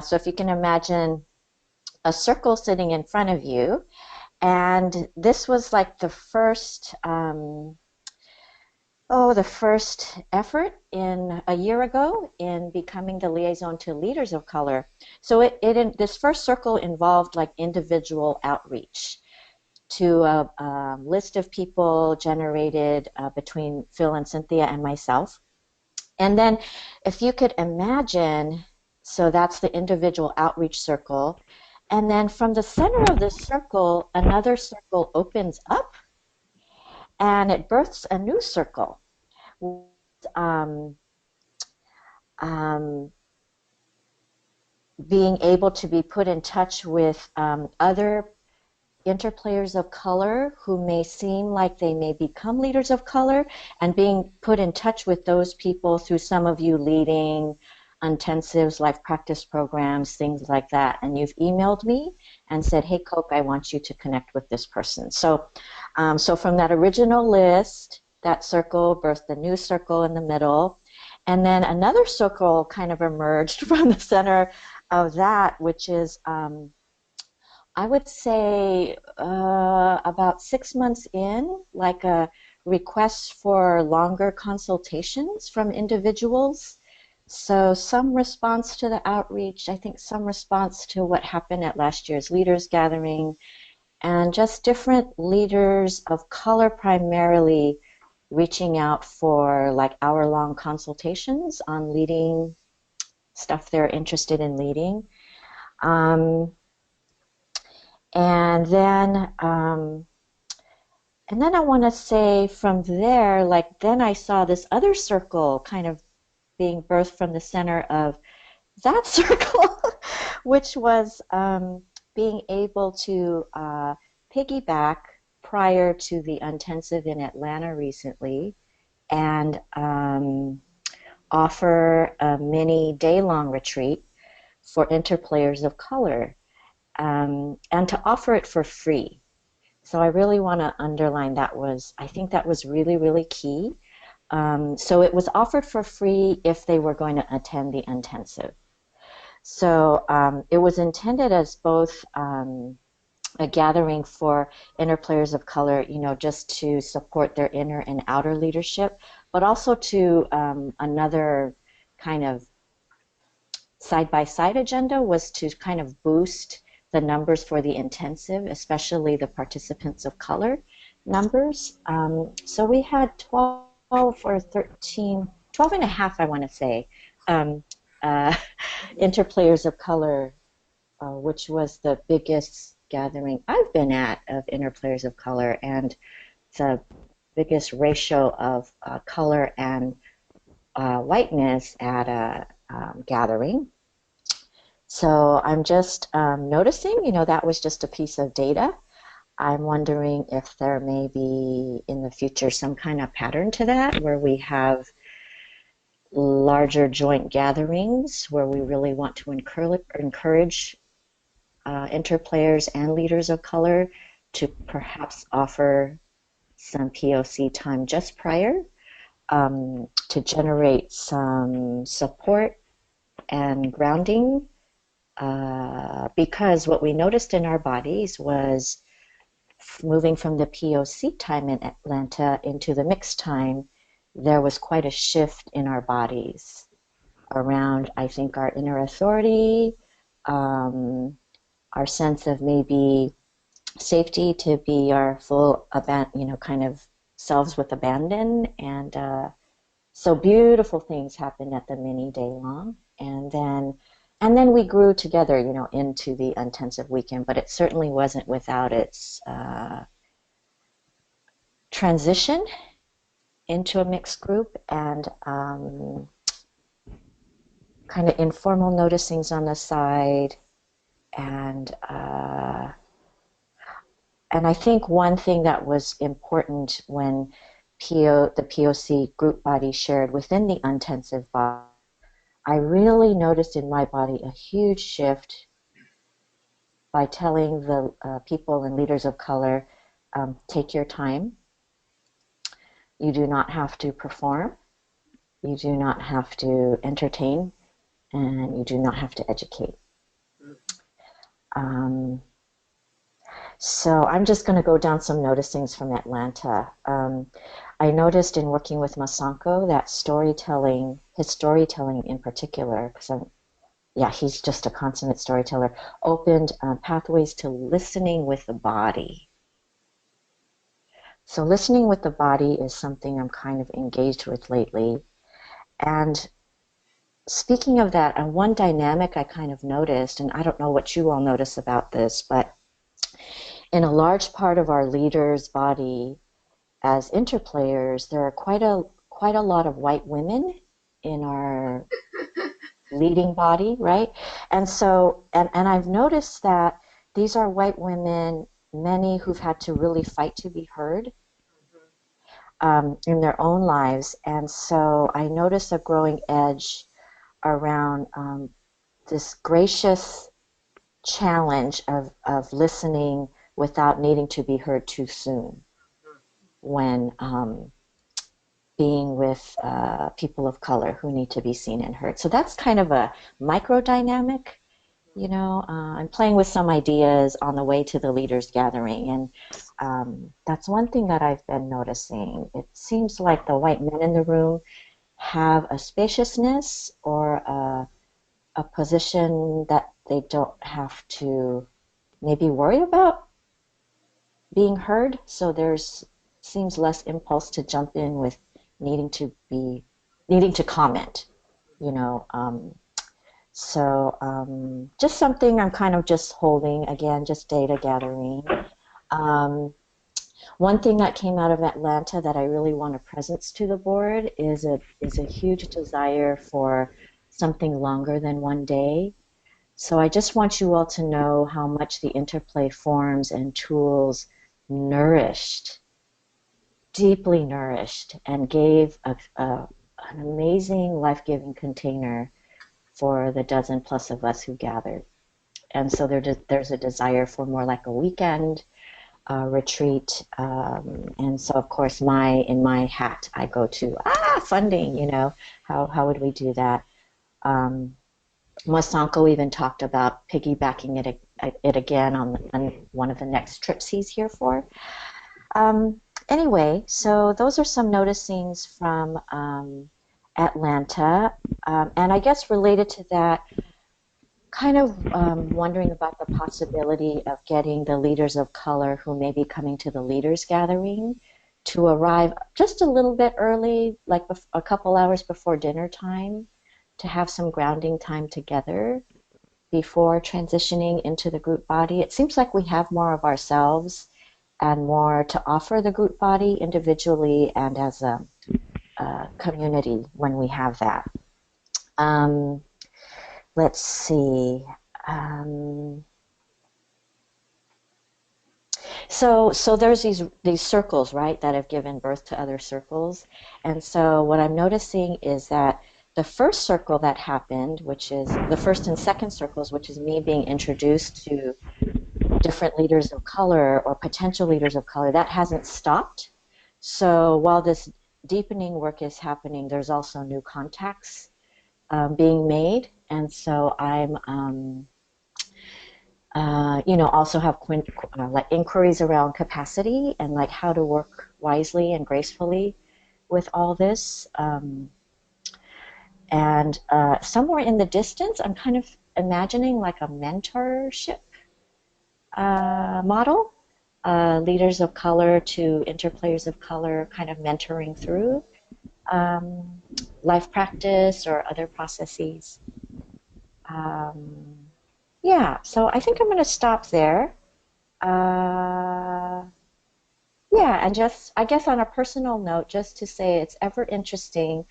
So if you can imagine a circle sitting in front of you, and this was like the first effort in a year ago in becoming the liaison to leaders of color. So this first circle involved like individual outreach to a list of people generated between Phil and Cynthia and myself. And then if you could imagine, so that's the individual outreach circle, and then from the center of the circle, another circle opens up and it births a new circle. Um, um, Being able to be put in touch with other interplayers of color who may seem like they may become leaders of color, and being put in touch with those people through some of you leading intensives, life practice programs, things like that. And you've emailed me and said, hey, Coke, I want you to connect with this person. So, so from that original list, that circle birthed a new circle in the middle. And then another circle kind of emerged from the center of that, which is I would say about 6 months in, like a request for longer consultations from individuals. So some response to the outreach, I think some response to what happened at last year's leaders gathering, and just different leaders of color primarily reaching out for like hour-long consultations on leading stuff they're interested in leading. Um, And then, I want to say from there, like then I saw this other circle kind of being birthed from the center of that circle, which was being able to piggyback prior to the intensive in Atlanta recently and offer a mini day-long retreat for interplayers of color. And to offer it for free. So I really want to underline I think that was really, really key. So it was offered for free if they were going to attend the intensive. So it was intended as both a gathering for inner players of color, just to support their inner and outer leadership, but also to another kind of side-by-side agenda was to kind of boost the numbers for the intensive, especially the participants of color numbers. So we had 12 or 13, 12 and a half, I want to say, um, uh, interplayers of color, which was the biggest gathering I've been at of interplayers of color, and the biggest ratio of color and whiteness at a gathering. So I'm just noticing, that was just a piece of data. I'm wondering if there may be in the future some kind of pattern to that where we have larger joint gatherings where we really want to encourage interplayers and leaders of color to perhaps offer some POC time just prior to generate some support and grounding. Because what we noticed in our bodies was moving from the POC time in Atlanta into the mixed time, there was quite a shift in our bodies around, I think, our inner authority, our sense of maybe safety to be our full, kind of selves with abandon. And so beautiful things happened at the mini day long. And then we grew together, into the intensive weekend, but it certainly wasn't without its transition into a mixed group and kind of informal noticings on the side. And I think one thing that was important when the POC group body shared within the intensive body, I really noticed in my body a huge shift by telling the people and leaders of color, take your time. You do not have to perform. You do not have to entertain and you do not have to educate. Um, so I'm just going to go down some noticings from Atlanta. I noticed in working with Masanko that storytelling, his storytelling in particular, because yeah, he's just a consummate storyteller, opened pathways to listening with the body. So listening with the body is something I'm kind of engaged with lately. And speaking of that, one dynamic I kind of noticed, and I don't know what you all notice about this, but in a large part of our leaders' body as interplayers, there are quite a lot of white women in our leading body, right? And so, and I've noticed that these are white women, many who've had to really fight to be heard in their own lives. And so I notice a growing edge around this gracious challenge of listening without needing to be heard too soon when being with people of color who need to be seen and heard. So that's kind of a micro dynamic. You know, I'm playing with some ideas on the way to the leaders gathering, and that's one thing that I've been noticing. It seems like the white men in the room have a spaciousness or a position that they don't have to maybe worry about being heard. So there's seems less impulse to jump in with needing to comment. You know. Just something I'm kind of just holding, again, just data gathering. Um, One thing that came out of Atlanta that I really want to presence to the board is a huge desire for something longer than one day. So I just want you all to know how much the interplay forms and tools nourished, deeply nourished, and gave an amazing life-giving container for the dozen plus of us who gathered. And so there's a desire for more like a weekend retreat. And so, of course, in my hat, I go to, funding, you know, how would we do that? Masanko even talked about piggybacking it again on one of the next trips he's here for. Anyway, so those are some noticings from Atlanta. And I guess related to that, kind of wondering about the possibility of getting the leaders of color who may be coming to the leaders gathering to arrive just a little bit early, like a couple hours before dinner time, to have some grounding time together before transitioning into the group body. It seems like we have more of ourselves and more to offer the group body individually and as a community when we have that. Let's see. So there's these circles, right, that have given birth to other circles. And so what I'm noticing is that the first circle that happened, which is the first and second circles, which is me being introduced to different leaders of color or potential leaders of color, that hasn't stopped. So while this deepening work is happening, there's also new contacts being made. And so I'm also have like inquiries around capacity and like how to work wisely and gracefully with all this. And somewhere in the distance, I'm kind of imagining like a mentorship model, leaders of color to interplayers of color, kind of mentoring through life practice or other processes. Yeah, so I think I'm going to stop there. Yeah, and just, I guess on a personal note, just to say it's ever interesting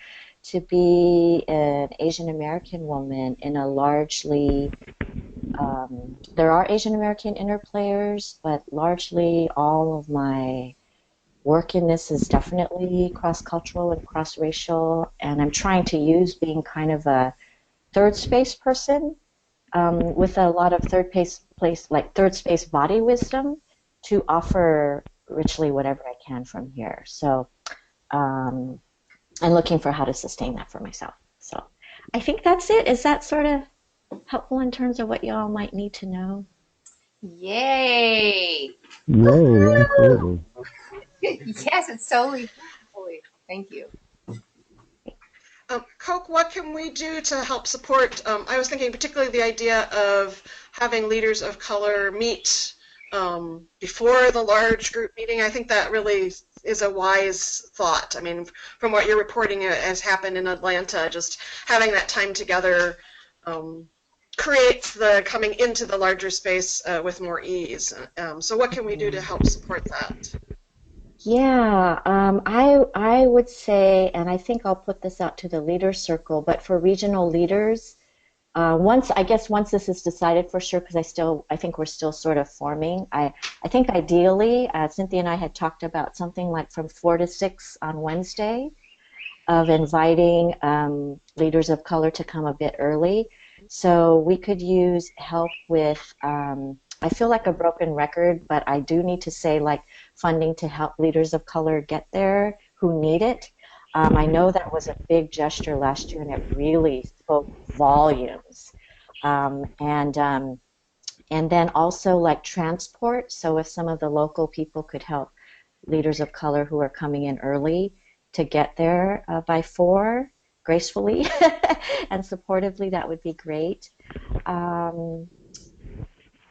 to be an Asian American woman in a largely, there are Asian American interplayers, but largely all of my work in this is definitely cross-cultural and cross-racial, and I'm trying to use being kind of a third space person with a lot of third space body wisdom to offer richly whatever I can from here. So I'm looking for how to sustain that for myself. So I think that's it. Is that sort of helpful in terms of what y'all might need to know? Yay! Yay, absolutely. Yes, it's totally, totally. Thank you. Coke, what can we do to help support? I was thinking particularly the idea of having leaders of color meet before the large group meeting. I think that really is a wise thought. I mean, from what you're reporting has happened in Atlanta, just having that time together creates the coming into the larger space with more ease. So what can we do to help support that? Yeah, I would say, and I think I'll put this out to the leader circle, but for regional leaders, once this is decided for sure, because I think we're still sort of forming. I think ideally, Cynthia and I had talked about something like from 4 to 6 on Wednesday, of inviting leaders of color to come a bit early. So we could use help with, I feel like a broken record, but I do need to say like funding to help leaders of color get there who need it. I know that was a big gesture last year and it really spoke volumes. Um, and um, and then also like transport. So if some of the local people could help leaders of color who are coming in early to get there by 4 gracefully and supportively, that would be great. Um,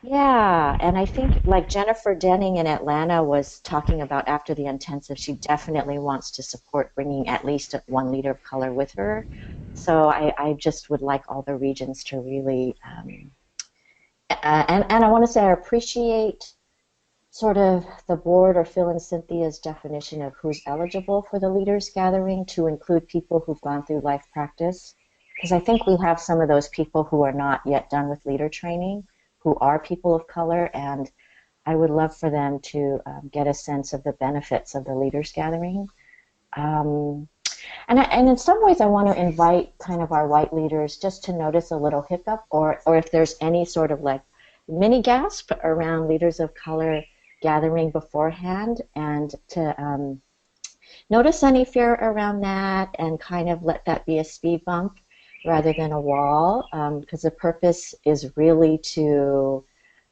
yeah, and I think like Jennifer Denning in Atlanta was talking about after the intensive, she definitely wants to support bringing at least one leader of color with her. So I just would like all the regions to really, and I want to say I appreciate sort of the board or Phil and Cynthia's definition of who's eligible for the leaders gathering to include people who've gone through life practice. Because I think we have some of those people who are not yet done with leader training, who are people of color, and I would love for them to get a sense of the benefits of the leaders gathering. Um, and in some ways, I want to invite kind of our white leaders just to notice a little hiccup, or if there's any sort of like mini gasp around leaders of color gathering beforehand, and to notice any fear around that and kind of let that be a speed bump rather than a wall, because the purpose is really to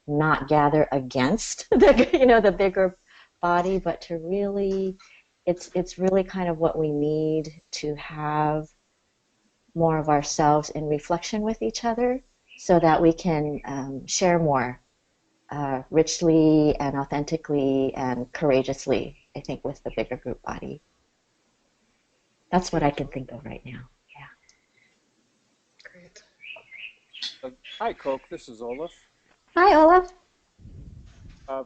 not gather against the bigger body, but to really it's really kind of what we need to have more of ourselves in reflection with each other so that we can share more richly and authentically and courageously, I think, with the bigger group body. That's what I can think of right now. Yeah. Great. Hi, Coke. This is Olaf. Hi, Olaf. Uh,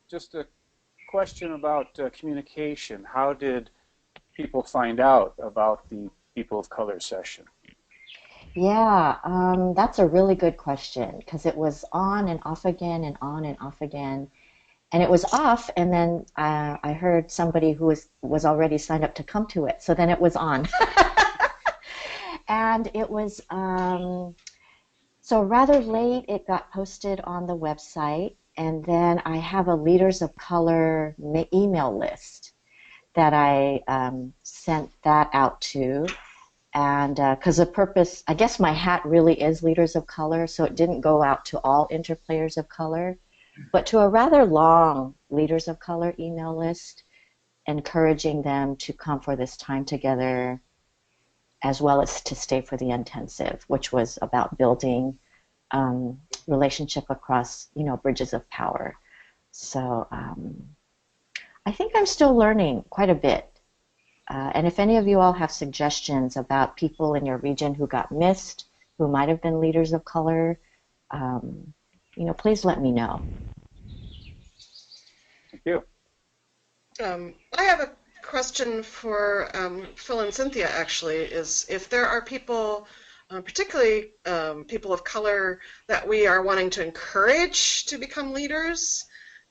just a question about communication. How did people find out about the People of Color session? Yeah, that's a really good question because it was on and off again and on and off again. And it was off, and then I heard somebody who was already signed up to come to it. So then it was on. And it was so rather late, it got posted on the website. And then I have a Leaders of Color email list that I sent that out to. And because the purpose, I guess my hat really is Leaders of Color, so it didn't go out to all interplayers of color, but to a rather long Leaders of Color email list, encouraging them to come for this time together as well as to stay for the intensive, which was about building relationship across, bridges of power. So I think I'm still learning quite a bit. And if any of you all have suggestions about people in your region who got missed, who might have been leaders of color, please let me know. Thank you. I have a question for Phil and Cynthia, actually, is if there are people, particularly people of color, that we are wanting to encourage to become leaders,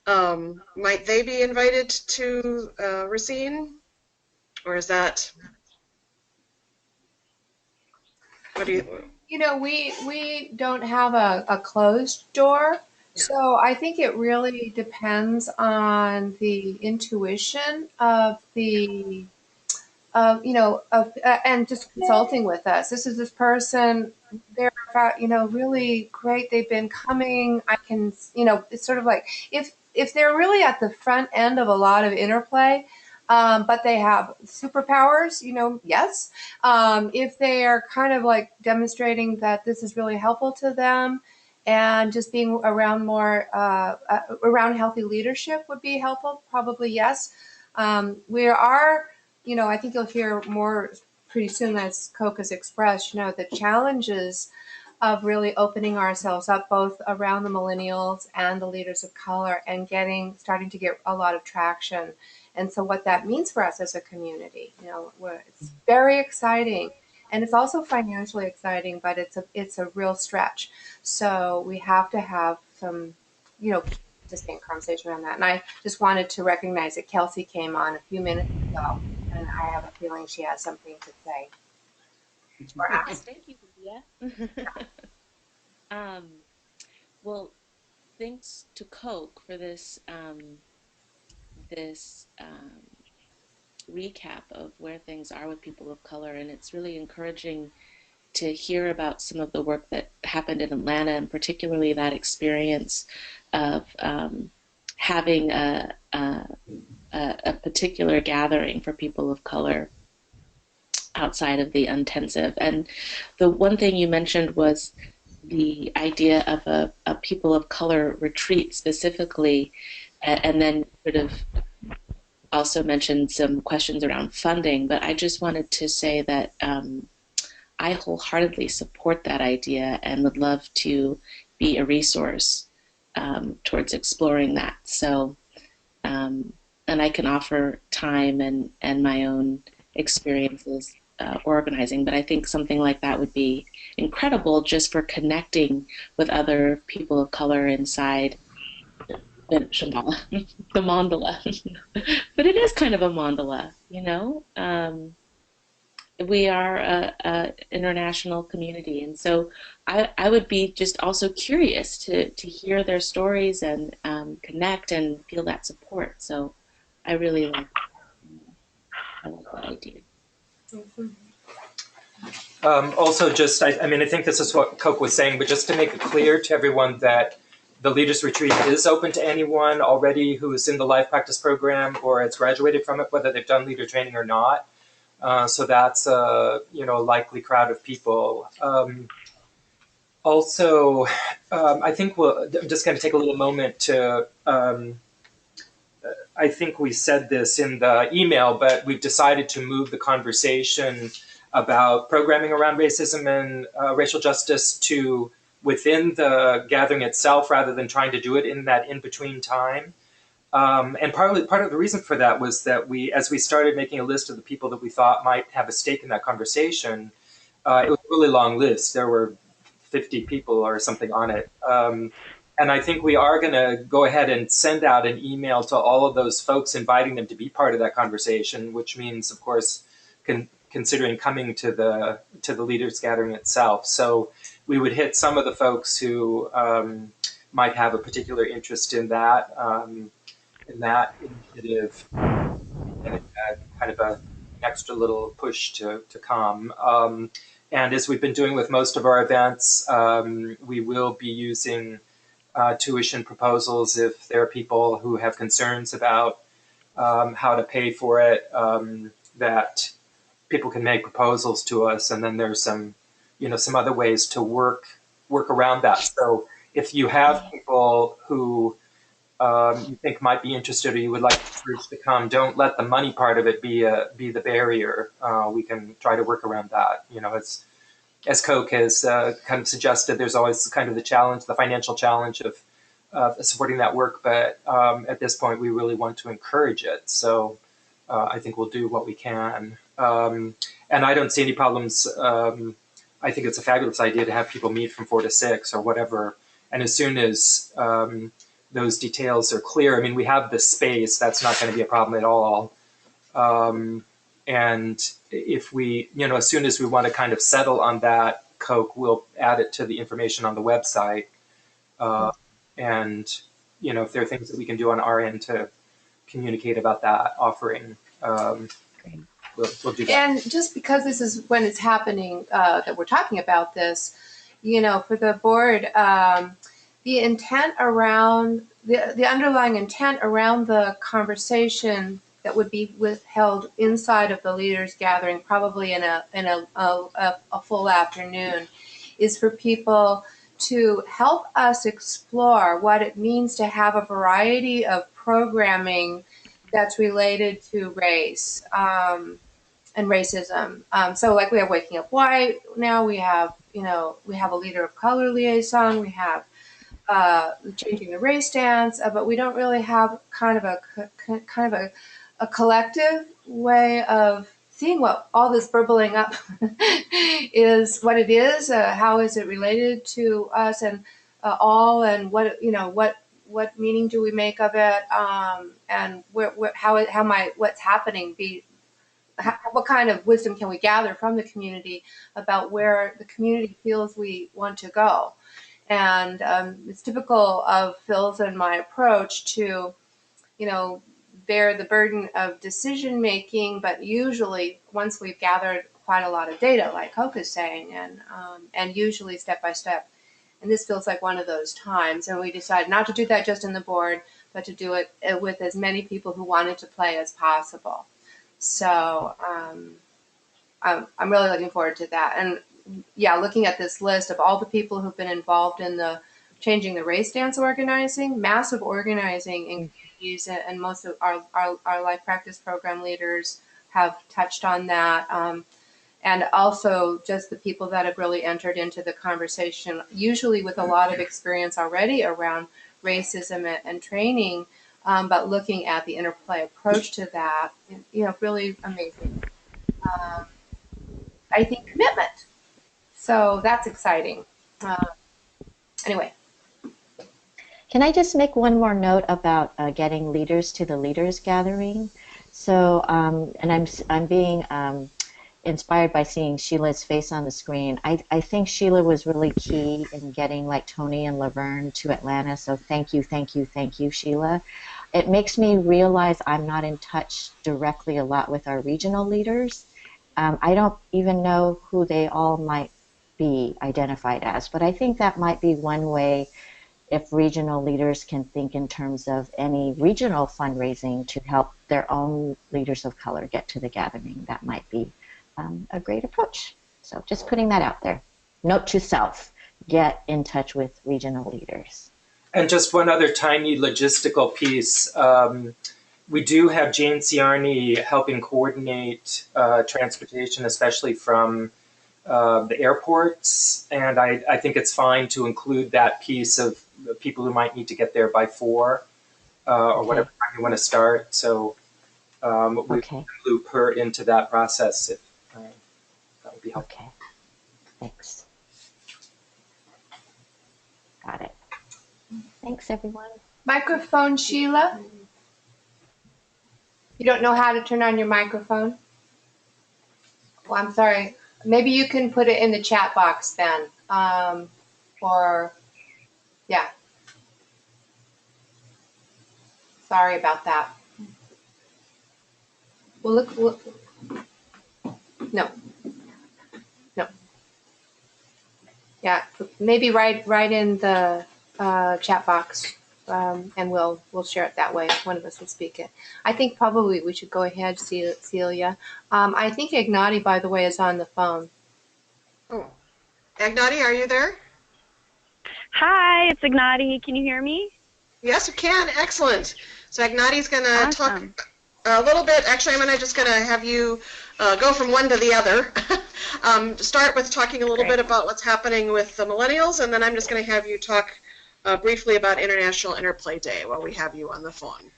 might they be invited to Racine? Or is that, what do you, We don't have a closed door, so I think it really depends on the intuition of the and just consulting with us. This person, they're, really great. They've been coming. I can, it's sort of like if they're really at the front end of a lot of interplay, but they have superpowers, yes. If they are kind of like demonstrating that this is really helpful to them, and just being around more around healthy leadership would be helpful, probably yes. We are, I think you'll hear more pretty soon, as Coke has expressed, the challenges of really opening ourselves up both around the millennials and the leaders of color, and starting to get a lot of traction. And so what that means for us as a community, it's very exciting. And it's also financially exciting, but it's a real stretch. So we have to have some, sustained conversation around that. And I just wanted to recognize that Kelsey came on a few minutes ago, and I have a feeling she has something to say. Or Yes, thank you, Lydia. um, well, thanks to Coke for this recap of where things are with people of color, and it's really encouraging to hear about some of the work that happened in Atlanta, and particularly that experience of having a particular gathering for people of color outside of the intensive. And the one thing you mentioned was the idea of a people of color retreat specifically, and then sort of also mentioned some questions around funding. But I just wanted to say that I wholeheartedly support that idea and would love to be a resource towards exploring that. So, and I can offer time and my own experiences organizing, but I think something like that would be incredible just for connecting with other people of color inside Shambhala, the mandala. But it is kind of a mandala, we are a international community, and so I would be just also curious to hear their stories and connect and feel that support. So I really like that idea. Also, I think this is what Coke was saying, but just to make it clear to everyone that the Leaders Retreat is open to anyone already who is in the Life Practice program or has graduated from it, whether they've done leader training or not. So that's a likely crowd of people. I think I'm just going to take a little moment to. I think we said this in the email, but we've decided to move the conversation about programming around racism and racial justice to within the gathering itself, rather than trying to do it in that in-between time. And part of the reason for that was that as we started making a list of the people that we thought might have a stake in that conversation, it was a really long list. There were 50 people or something on it. And I think we are going to go ahead and send out an email to all of those folks, inviting them to be part of that conversation, which means, of course, considering coming to the leaders gathering itself. So we would hit some of the folks who might have a particular interest in that initiative, and kind of an extra little push to come. And as we've been doing with most of our events, we will be using tuition proposals if there are people who have concerns about how to pay for it, that people can make proposals to us, and then there's some other ways to work around that. So if you have people who you think might be interested, or you would like groups to come, don't let the money part of it be the barrier. We can try to work around that. As Coke has kind of suggested, there's always kind of the financial challenge of supporting that work. But at this point, we really want to encourage it. So I think we'll do what we can. And I don't see any problems. I think it's a fabulous idea to have people meet from 4 to 6 or whatever. And as soon as those details are clear, I mean, we have the space. That's not going to be a problem at all. And if we, as soon as we want to kind of settle on that, Coke, we'll add it to the information on the website. And, if there are things that we can do on our end to communicate about that offering. we'll do that. And just because this is when it's happening, that we're talking about this, for the board, the intent around the underlying intent around the conversation that would be held inside of the leaders gathering, probably in a full afternoon, is for people to help us explore what it means to have a variety of programming that's related to race. And racism. So like we have Waking Up White now. We have we have a leader of color liaison. We have changing the race dance, but we don't really have kind of a collective way of seeing what all this burbling up is, what it is, how is it related to us and all, and what meaning do we make of it, and how might what's happening be what kind of wisdom can we gather from the community about where the community feels we want to go. And it's typical of Phil's and my approach to, bear the burden of decision making, but usually once we've gathered quite a lot of data, like Hoke is saying, and usually step by step. And this feels like one of those times. And we decided not to do that just in the board, but to do it with as many people who wanted to play as possible. So I'm really looking forward to that. And yeah, looking at this list of all the people who've been involved in the changing the race dance organizing, massive organizing in communities, and most of our life practice program leaders have touched on that. And also just the people that have really entered into the conversation, usually with a lot of experience already around racism and training, but looking at the interplay approach to that, really amazing. I think commitment. So that's exciting. Anyway. Can I just make one more note about getting leaders to the leaders gathering? So, and I'm being inspired by seeing Sheila's face on the screen. I think Sheila was really key in getting like Tony and Laverne to Atlanta. So thank you, Sheila. It makes me realize I'm not in touch directly a lot with our regional leaders. I don't even know who they all might be identified as, but I think that might be one way if regional leaders can think in terms of any regional fundraising to help their own leaders of color get to the gathering. That might be a great approach. So just putting that out there. Note to self, get in touch with regional leaders. And just one other tiny logistical piece. We do have Jane Ciarni helping coordinate transportation, especially from the airports. And I think it's fine to include that piece of people who might need to get there by 4 or whatever time you want to start. So we can loop her into that process if that would be helpful. Okay, thanks. Got it. Thanks, everyone. Microphone, Sheila. You don't know how to turn on your microphone? Well, I'm sorry. Maybe you can put it in the chat box then. Yeah. Sorry about that. Well, look. No. Yeah, maybe write in the chat box, and we'll share it that way. One of us will speak it. I think probably we should go ahead, Celia. I think Ignati, by the way, is on the phone. Oh, Ignati, are you there? Hi, it's Ignati. Can you hear me? Yes, you can. Excellent. So Ignati's going to talk a little bit. Actually, I'm just going to have you go from one to the other. Start with talking a little bit about what's happening with the millennials, and then I'm just going to have you talk briefly about International Interplay Day while we have you on the phone.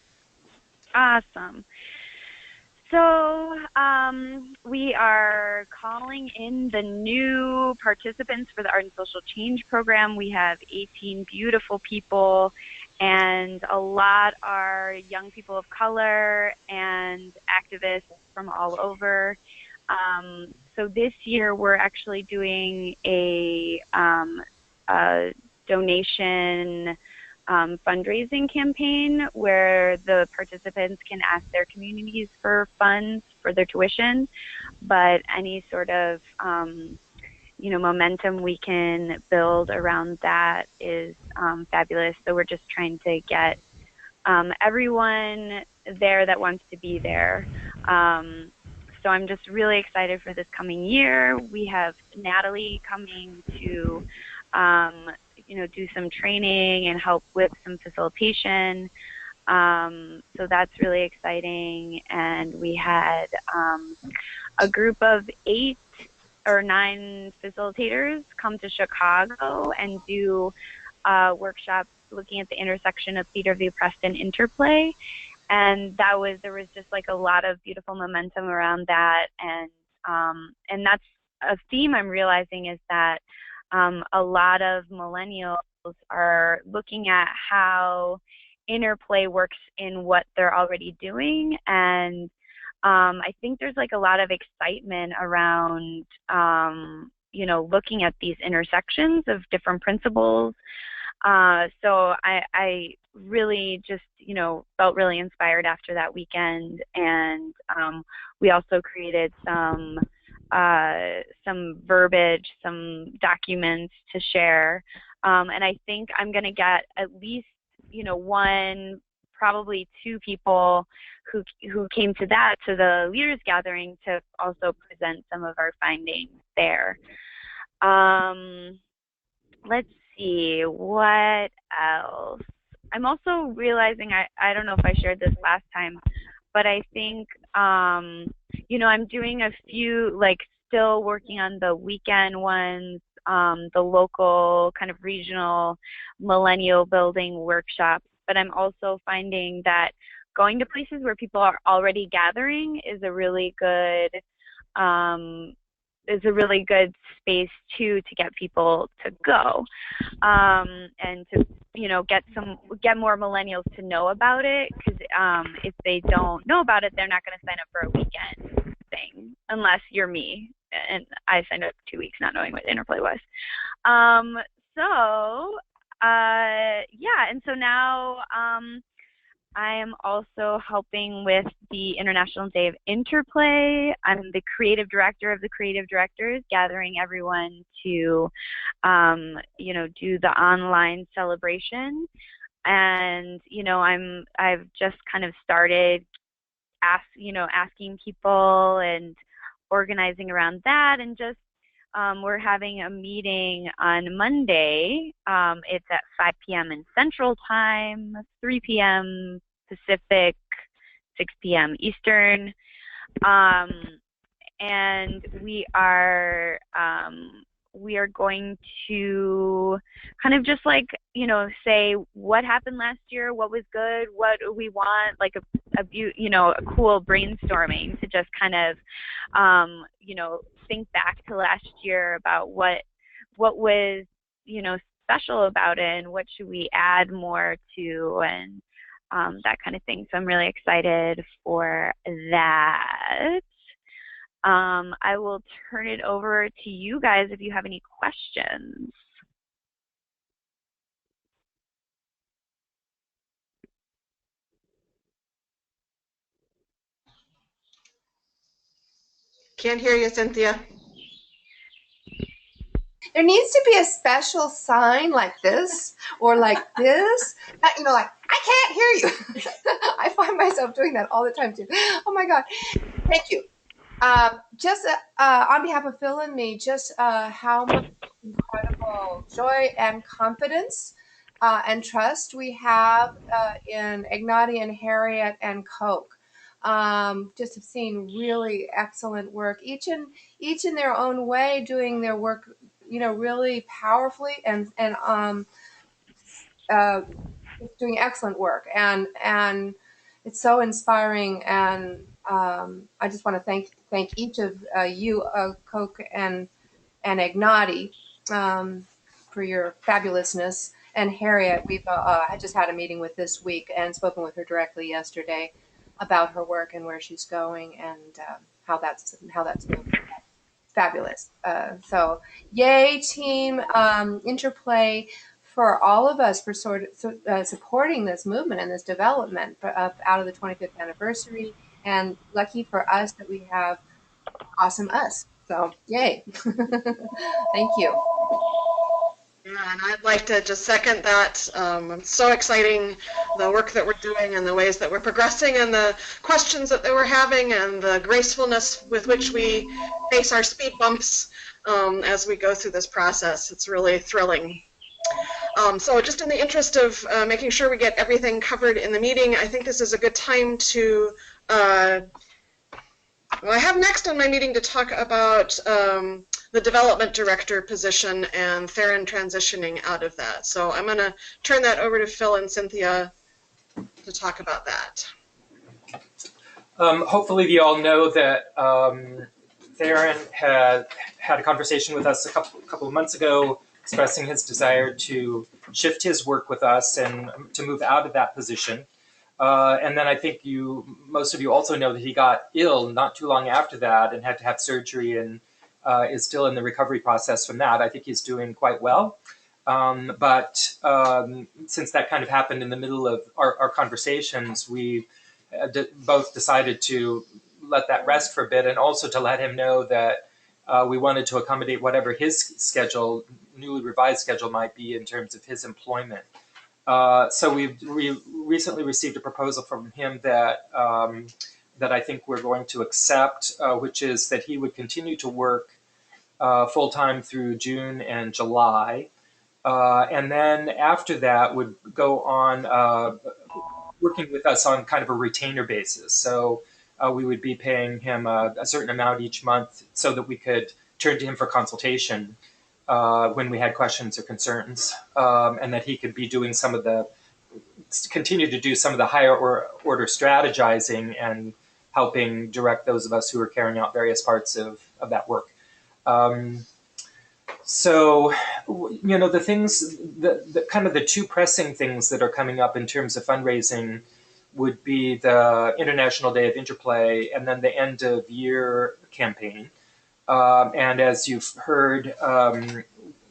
Awesome. So we are calling in the new participants for the Art and Social Change program. We have 18 beautiful people, and a lot are young people of color and activists from all over. So this year we're actually doing a donation fundraising campaign where the participants can ask their communities for funds for their tuition, but any sort of momentum we can build around that is fabulous. So we're just trying to get everyone there that wants to be there. So I'm just really excited for this coming year. We have Natalie coming to, do some training and help with some facilitation. So that's really exciting. And we had a group of 8 or 9 facilitators come to Chicago and do workshops looking at the intersection of theater of the oppressed and interplay. And there was just like a lot of beautiful momentum around that. And that's a theme I'm realizing is that a lot of millennials are looking at how interplay works in what they're already doing. And I think there's like a lot of excitement around, looking at these intersections of different principles. So I really just, felt really inspired after that weekend. And we also created some verbiage, some documents to share. And I think I'm going to get at least, 1, probably 2 people who came to the leaders gathering to also present some of our findings there. Let's see, what else? I'm also realizing, I don't know if I shared this last time, but I think, I'm doing a few, still working on the weekend ones, the local kind of regional millennial building workshops, but I'm also finding that going to places where people are already gathering is a really good space to get people to go, and to get more millennials to know about it, because if they don't know about it, they're not going to sign up for a weekend thing unless you're me, and I signed up for 2 weeks not knowing what interplay was. And so now I am also helping with the International Day of Interplay. I'm the creative director of the creative directors, gathering everyone to, do the online celebration. And, I've just kind of started asking people and organizing around that, and just, we're having a meeting on Monday. It's at 5 p.m. in Central Time, 3 p.m. Pacific, 6 p.m. Eastern. And we are going to kind of just say what happened last year, what was good, what do we want, like a cool brainstorming to just kind of, think back to last year about what was, special about it, and what should we add more to, and that kind of thing. So I'm really excited for that. I will turn it over to you guys if you have any questions. Can't hear you, Cynthia. There needs to be a special sign like this or like this. I can't hear you. I find myself doing that all the time too. Oh my God. Thank you. Just on behalf of Phil and me, just how much incredible joy and confidence and trust we have in Ignati and Harriet and Coke. Just have seen really excellent work, each in their own way, doing their work, really powerfully, and doing excellent work, and it's so inspiring. And I just want to thank each of you, Coke and Ignati, for your fabulousness. And Harriet, we've I just had a meeting with this week and spoken with her directly yesterday about her work and where she's going, and how that's going. Fabulous. So yay, team Interplay for all of us for supporting this movement and this development out of the 25th anniversary. And lucky for us that we have awesome us. So yay. Thank you. Yeah, and I'd like to just second that. It's so exciting, the work that we're doing and the ways that we're progressing and the questions that we're having and the gracefulness with which we face our speed bumps as we go through this process. It's really thrilling. So just in the interest of making sure we get everything covered in the meeting, I think this is a good time to, well, I have next on my meeting to talk about the development director position and Theron transitioning out of that. So I'm going to turn that over to Phil and Cynthia to talk about that. Hopefully you all know that Theron had a conversation with us a couple of months ago expressing his desire to shift his work with us and to move out of that position. And then I think most of you also know that he got ill not too long after that and had to have surgery and is still in the recovery process from that. I think he's doing quite well. But since that kind of happened in the middle of our conversations, we both decided to let that rest for a bit and also to let him know that we wanted to accommodate whatever his schedule, newly revised schedule might be in terms of his employment. So we recently received a proposal from him that I think we're going to accept, which is that he would continue to work full-time through June and July. And then after that would go on working with us on kind of a retainer basis. So we would be paying him a certain amount each month so that we could turn to him for consultation when we had questions or concerns, and that he could be doing continue to do some of the higher order strategizing and helping direct those of us who are carrying out various parts of that work. So, the things, the kind of the two pressing things that are coming up in terms of fundraising would be the International Day of Interplay and then the end of year campaign. And as you've heard,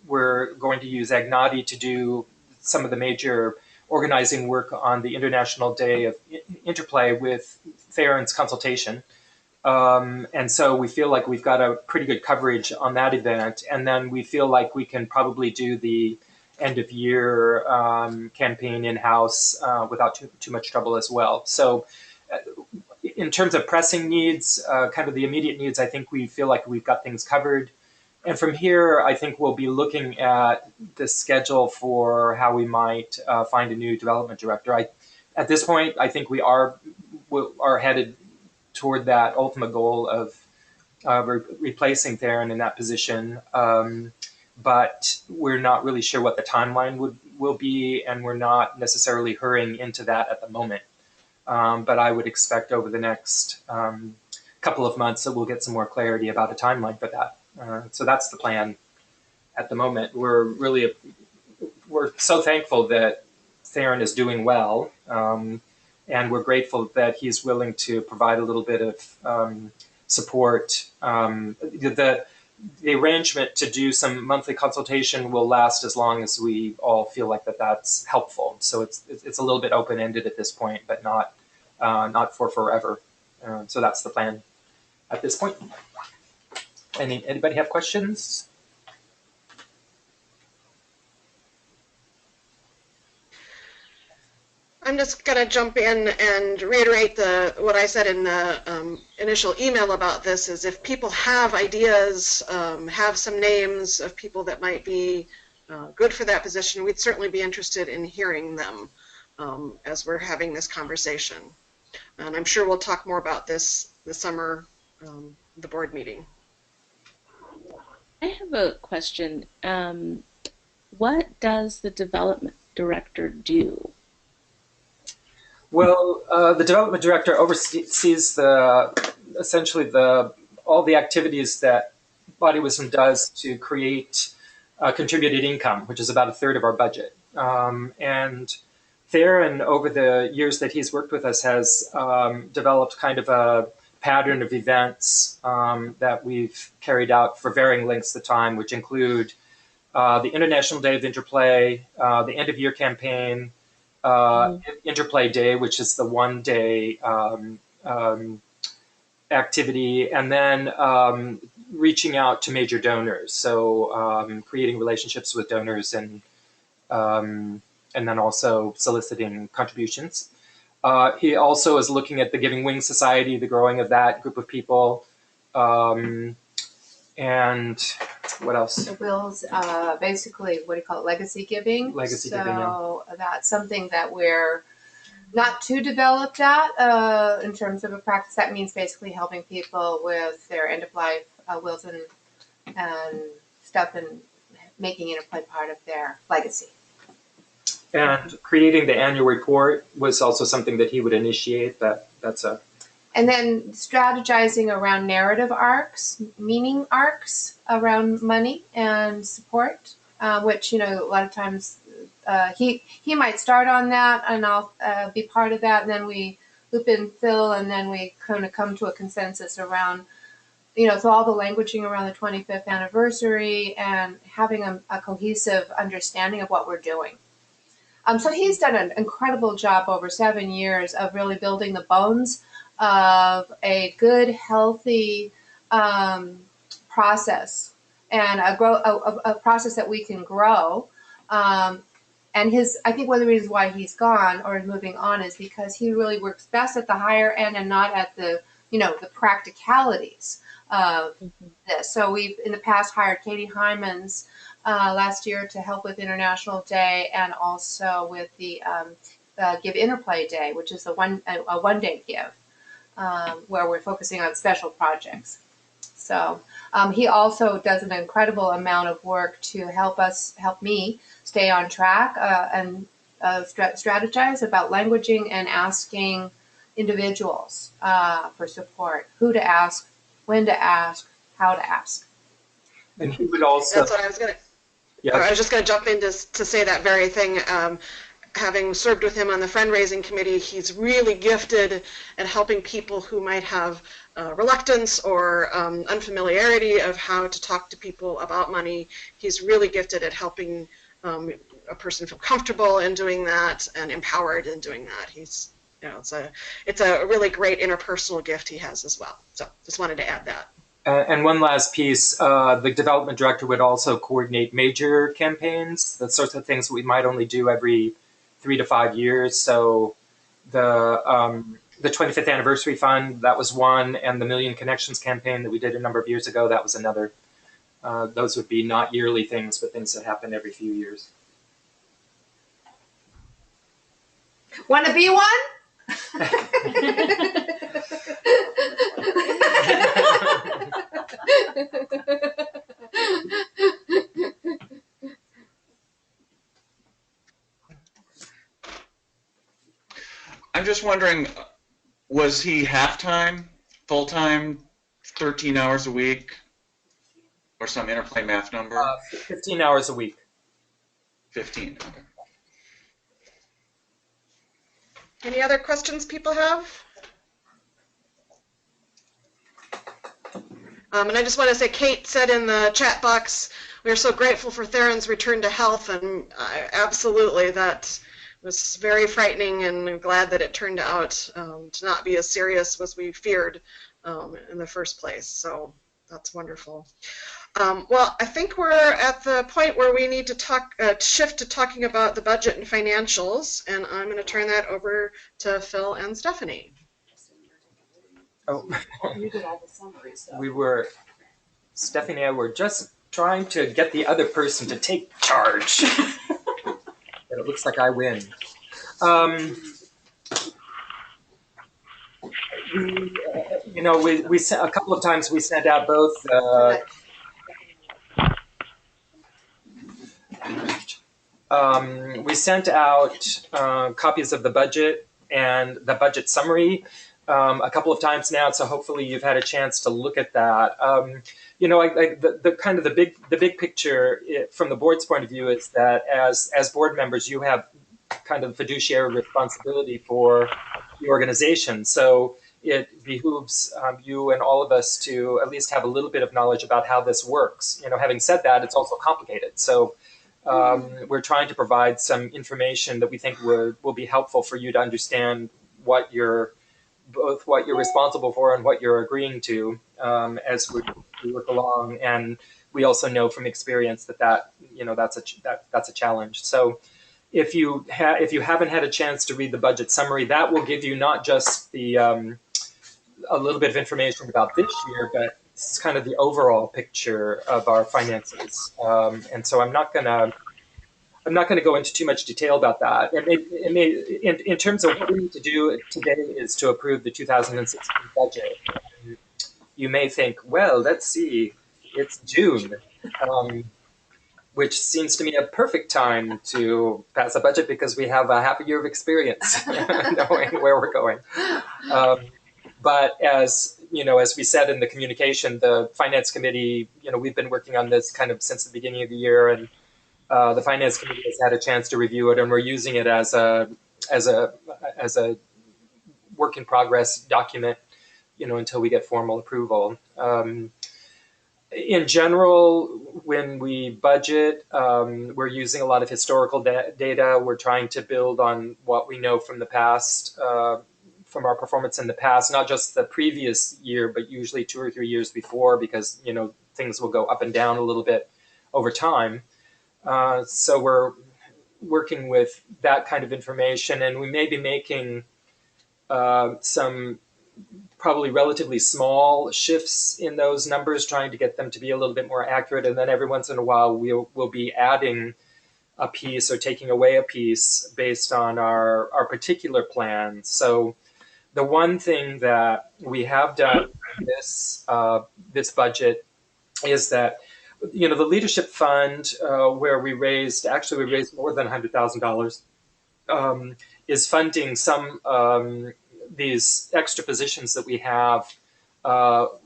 we're going to use Agnati to do some of the major organizing work on the International Day of Interplay with Theron's consultation. And so we feel like we've got a pretty good coverage on that event. And then we feel like we can probably do the end of year campaign in-house without too much trouble as well. So in terms of pressing needs, kind of the immediate needs, I think we feel like we've got things covered. And from here, I think we'll be looking at the schedule for how we might find a new development director. At this point, I think we are headed toward that ultimate goal of replacing Theron in that position. But we're not really sure what the timeline will be, and we're not necessarily hurrying into that at the moment. But I would expect over the next couple of months that we'll get some more clarity about a timeline for that. So that's the plan at the moment. We're so thankful that Theron is doing well, and we're grateful that he's willing to provide a little bit of support. The arrangement to do some monthly consultation will last as long as we all feel like that's helpful. So it's a little bit open-ended at this point, but not for forever. So that's the plan at this point. Anybody have questions? I'm just going to jump in and reiterate what I said in the initial email about this, is if people have ideas, have some names of people that might be good for that position, we'd certainly be interested in hearing them as we're having this conversation. And I'm sure we'll talk more about this this summer, the board meeting. I have a question. What does the development director do? Well, the development director oversees essentially all the activities that Body Wisdom does to create contributed income, which is about a third of our budget. And Theron, over the years that he's worked with us, has developed kind of a pattern of events that we've carried out for varying lengths of time, which include the International Day of Interplay, the End of Year campaign, Interplay Day, which is the 1 day activity, and then reaching out to major donors. So creating relationships with donors and then also soliciting contributions. He also is looking at the Giving Wings Society, the growing of that group of people. And what else? Will's basically, what do you call it, legacy giving. Legacy giving, yeah. So that's something that we're not too developed at in terms of a practice. That means basically helping people with their end-of-life wills and stuff, and making Interplay part of their legacy. And creating the annual report was also something that he would initiate. And then strategizing around narrative arcs, meaning arcs around money and support, which, a lot of times he might start on that, and I'll be part of that, and then we loop in Phil, and then we kind of come to a consensus around, so all the languaging around the 25th anniversary and having a cohesive understanding of what we're doing. So he's done an incredible job over 7 years of really building the bones of a good, healthy process, and a process that we can grow. And I think one of the reasons why he's gone or is moving on is because he really works best at the higher end and not at the practicalities of this. So we've in the past hired Katie Hymans last year to help with International Day, and also with the Give Interplay Day, which is a 1-day give, where we're focusing on special projects. So he also does an incredible amount of work to help me stay on track and strategize about languaging and asking individuals for support, who to ask, when to ask, how to ask. And he would also... That's what I was going to... Yeah. I was just going to jump in to say that very thing. Having served with him on the fundraising committee, he's really gifted at helping people who might have reluctance or unfamiliarity of how to talk to people about money. He's really gifted at helping a person feel comfortable in doing that and empowered in doing that. He's, it's a really great interpersonal gift he has as well. So just wanted to add that. And one last piece, the development director would also coordinate major campaigns, the sorts of things we might only do every 3 to 5 years. So the 25th Anniversary Fund, that was one, and the Million Connections campaign that we did a number of years ago, that was another. Those would be not yearly things, but things that happen every few years. Want to be one? I'm just wondering, was he half-time, full-time, 13 hours a week, or some Interplay math number? 15 hours a week. 15, okay. Any other questions people have? And I just want to say, Kate said in the chat box, we are so grateful for Theron's return to health, and absolutely, that was very frightening, and I'm glad that it turned out to not be as serious as we feared in the first place. So that's wonderful. Well, I think we're at the point where we need to shift to talking about the budget and financials, and I'm going to turn that over to Phil and Stephanie. Oh, you did all the summary stuff. Stephanie and I were just trying to get the other person to take charge. And it looks like I win. We sent a couple of times. We sent out both. We sent out copies of the budget and the budget summary a couple of times now. So hopefully you've had a chance to look at that. The big picture from the board's point of view is that as board members, you have kind of fiduciary responsibility for the organization. So it behooves you and all of us to at least have a little bit of knowledge about how this works. Having said that, it's also complicated. So we're trying to provide some information that we think will be helpful for you to understand both what you're responsible for and what you're agreeing to as we work along. And we also know from experience that's a challenge. So if you haven't had a chance to read the budget summary, that will give you not just a little bit of information about this year, but it's kind of the overall picture of our finances. And so I'm not going to go into too much detail about that. In terms of what we need to do today is to approve the 2016 budget. You may think, well, let's see, it's June, which seems to me a perfect time to pass a budget because we have a half a year of experience knowing where we're going. But as we said in the communication, the Finance Committee, we've been working on this kind of since the beginning of the year, and the Finance Committee has had a chance to review it, and we're using it as a work in progress document, until we get formal approval. In general, when we budget, we're using a lot of historical data. We're trying to build on what we know from the past, from our performance in the past, not just the previous year, but usually 2 or 3 years before, because things will go up and down a little bit over time. So we're working with that kind of information, and we may be making some probably relatively small shifts in those numbers, trying to get them to be a little bit more accurate. And then every once in a while, we'll be adding a piece or taking away a piece based on our particular plans. So the one thing that we have done this budget is that the leadership fund, where we raised more than $100,000, is funding some these extra positions that we have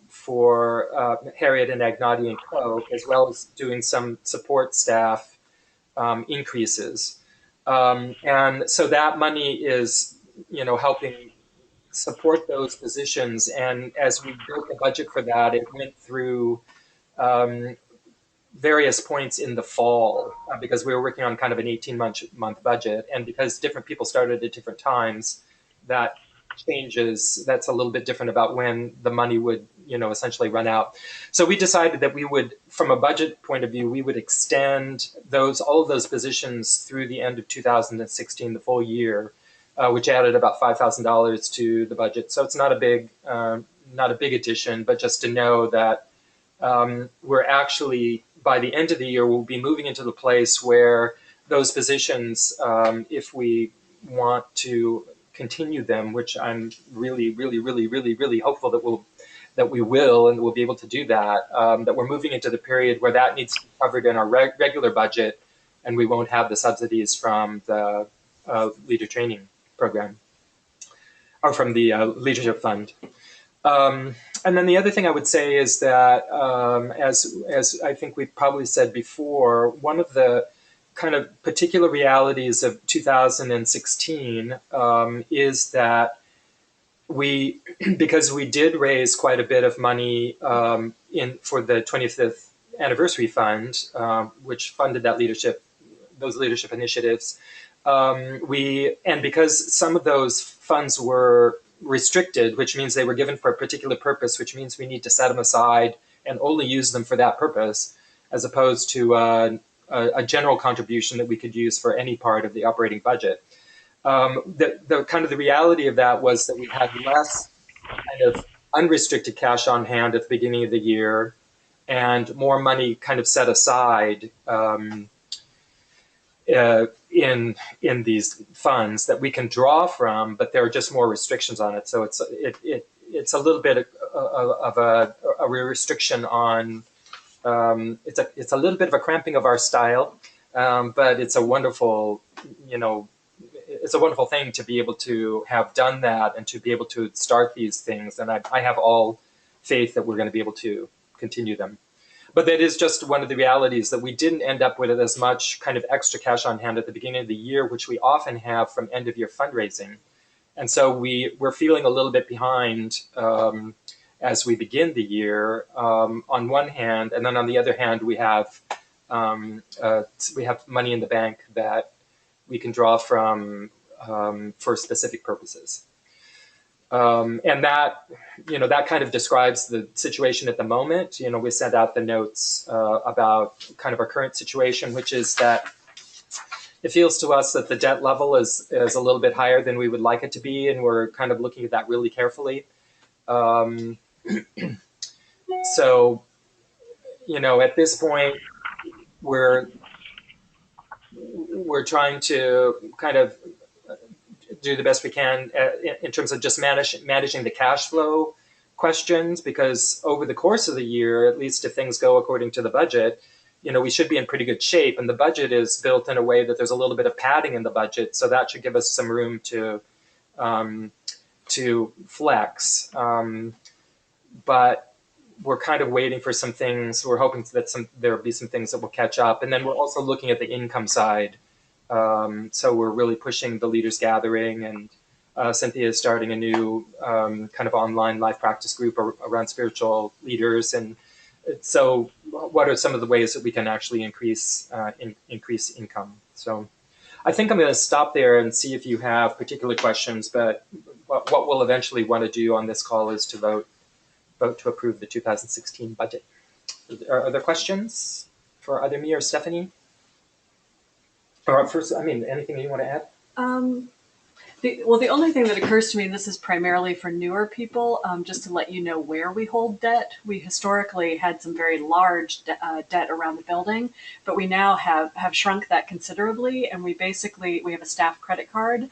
for Harriet and Agnati and Co., as well as doing some support staff increases. And so that money is, helping support those positions. And as we built the budget for that, it went through various points in the fall because we were working on kind of an 18-month budget. And because different people started at different times, that changes. That's a little bit different about when the money would, essentially run out. So we decided that we would, from a budget point of view, we would extend all of those positions through the end of 2016, the full year, which added about $5,000 to the budget. So it's not a big addition, but just to know that we're actually, by the end of the year, we'll be moving into the place where those positions, if we want to continue them, which I'm really, really, really, really, really hopeful that we will, and we'll be able to do that, that we're moving into the period where that needs to be covered in our regular budget, and we won't have the subsidies from the leader training program, or from the leadership fund. And then the other thing I would say is that, as I think we've probably said before, one of the kind of particular realities of 2016 is that because we did raise quite a bit of money for the 25th anniversary fund, which funded those leadership initiatives, and because some of those funds were restricted, which means they were given for a particular purpose, which means we need to set them aside and only use them for that purpose, as opposed to a general contribution that we could use for any part of the operating budget. The kind of the reality of that was that we had less kind of unrestricted cash on hand at the beginning of the year, and more money kind of set aside in these funds that we can draw from, but there are just more restrictions on it. So it's a little bit of a restriction on. It's a little bit of a cramping of our style, but it's a wonderful, it's a wonderful thing to be able to have done that and to be able to start these things. And I have all faith that we're going to be able to continue them. But that is just one of the realities, that we didn't end up with as much kind of extra cash on hand at the beginning of the year, which we often have from end of year fundraising. And so we're feeling a little bit behind as we begin the year on one hand, and then on the other hand, we have money in the bank that we can draw from for specific purposes. And that, that kind of describes the situation at the moment. We sent out the notes about kind of our current situation, which is that it feels to us that the debt level is a little bit higher than we would like it to be, and we're kind of looking at that really carefully. So, at this point, we're trying to kind of do the best we can in terms of just managing the cash flow questions, because over the course of the year, at least if things go according to the budget, we should be in pretty good shape. And the budget is built in a way that there's a little bit of padding in the budget, so that should give us some room to flex. But we're kind of waiting for some things. We're hoping that there will be some things that will catch up. And then we're also looking at the income side. So we're really pushing the leaders gathering, and Cynthia is starting a new kind of online life practice group around spiritual leaders. And so what are some of the ways that we can actually increase income? So I think I'm going to stop there and see if you have particular questions, but what we'll eventually want to do on this call is to vote to approve the 2016 budget. Are there questions for either me or Stephanie? Or first, anything you want to add? The only thing that occurs to me, and this is primarily for newer people, just to let you know where we hold debt. We historically had some very large debt around the building, but we now have shrunk that considerably, and we have a staff credit card.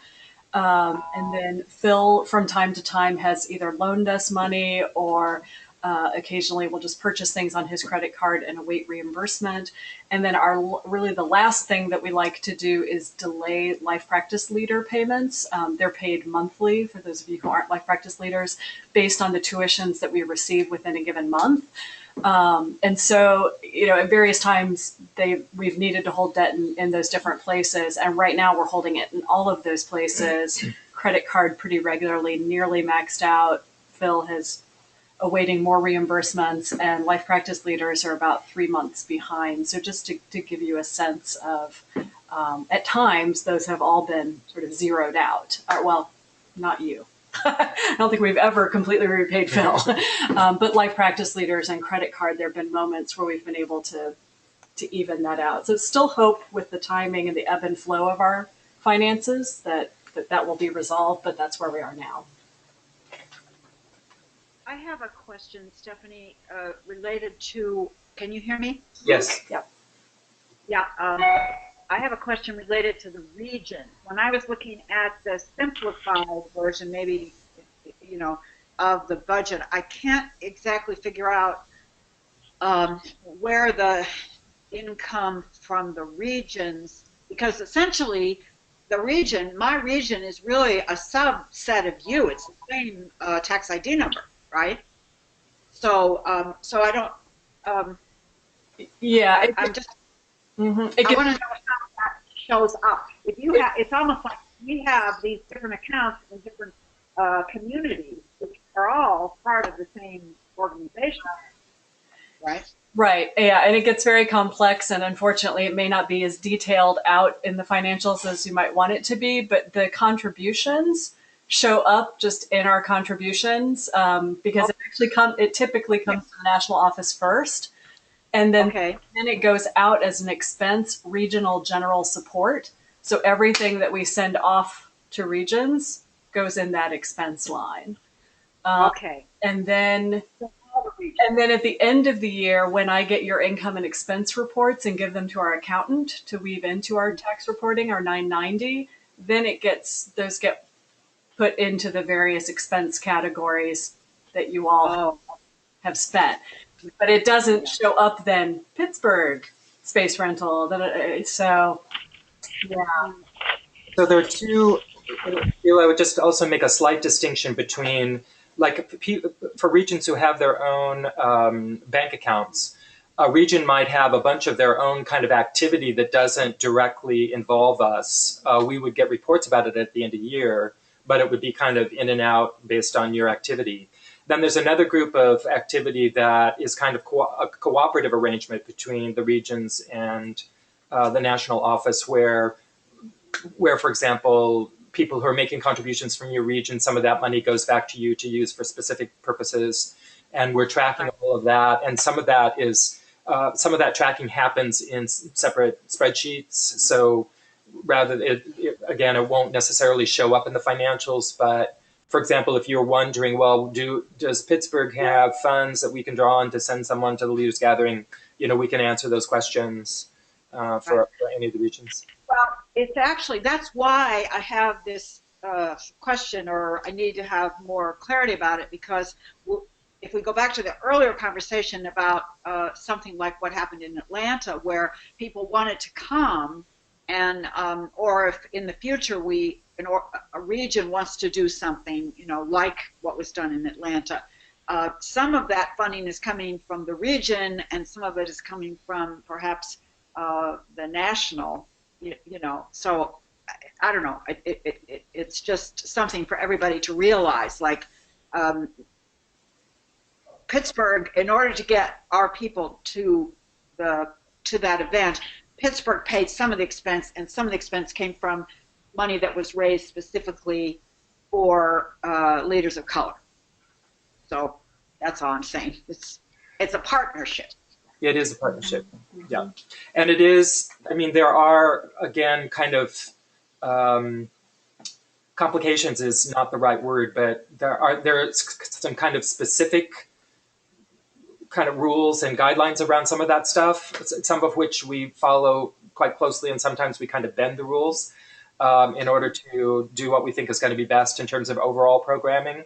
And then Phil, from time to time, has either loaned us money or occasionally we'll just purchase things on his credit card and await reimbursement. And then the last thing that we like to do is delay life practice leader payments. They're paid monthly, for those of you who aren't life practice leaders, based on the tuitions that we receive within a given month. And so, at various times we've needed to hold debt in those different places. And right now we're holding it in all of those places. Credit card pretty regularly, nearly maxed out. Phil has awaiting more reimbursements, and life practice leaders are about 3 months behind. So just to give you a sense of, at times those have all been sort of zeroed out. Well, not you. I don't think we've ever completely repaid Phil. But life practice leaders and credit card, there have been moments where we've been able to even that out. So it's still hope with the timing and the ebb and flow of our finances that will be resolved, but that's where we are now. I have a question, Stephanie, related to, can you hear me? Yes. Yeah. Yeah. I have a question related to the region. When I was looking at the simplified version, maybe, of the budget, I can't exactly figure out where the income from the regions, because essentially my region is really a subset of you. It's the same tax ID number, right? So I don't. Yeah. I'm just. Mm-hmm. I want to know how that shows up. If you have, it's almost like we have these different accounts in different communities, which are all part of the same organization, right? Right. Yeah, and it gets very complex, and unfortunately, it may not be as detailed out in the financials as you might want it to be. But the contributions show up just in our contributions because it typically comes to the national office first. And then, then it goes out as an expense, regional general support. So everything that we send off to regions goes in that expense line. And then at the end of the year, when I get your income and expense reports and give them to our accountant to weave into our tax reporting, our 990, then those get put into the various expense categories that you all have spent. But it doesn't show up then Pittsburgh space rental. So, yeah. So there are two. I would just also make a slight distinction between, like, for regions who have their own bank accounts, a region might have a bunch of their own kind of activity that doesn't directly involve us. We would get reports about it at the end of the year, but it would be kind of in and out based on your activity. Then there's another group of activity that is kind of a cooperative arrangement between the regions and the national office where, for example, people who are making contributions from your region, some of that money goes back to you to use for specific purposes. And we're tracking all of that. And some of that is, some of that tracking happens in separate spreadsheets. So rather, again, it won't necessarily show up in the financials. But for example, if you're wondering, well, does Pittsburgh have funds that we can draw on to send someone to the leaders gathering? We can answer those questions for any of the regions. Well, it's actually, that's why I have this question, or I need to have more clarity about it, because if we go back to the earlier conversation about something like what happened in Atlanta, where people wanted to come, and or if in the future a region wants to do something, like what was done in Atlanta, some of that funding is coming from the region, and some of it is coming from perhaps the national. So I don't know. It's just something for everybody to realize. Like Pittsburgh, in order to get our people to that event, Pittsburgh paid some of the expense, and some of the expense came from money that was raised specifically for leaders of color. So that's all I'm saying. It's a partnership. It is a partnership, yeah. And it is, there are, again, kind of, complications is not the right word, but there's some kind of specific kind of rules and guidelines around some of that stuff, some of which we follow quite closely, and sometimes we kind of bend the rules in order to do what we think is going to be best in terms of overall programming.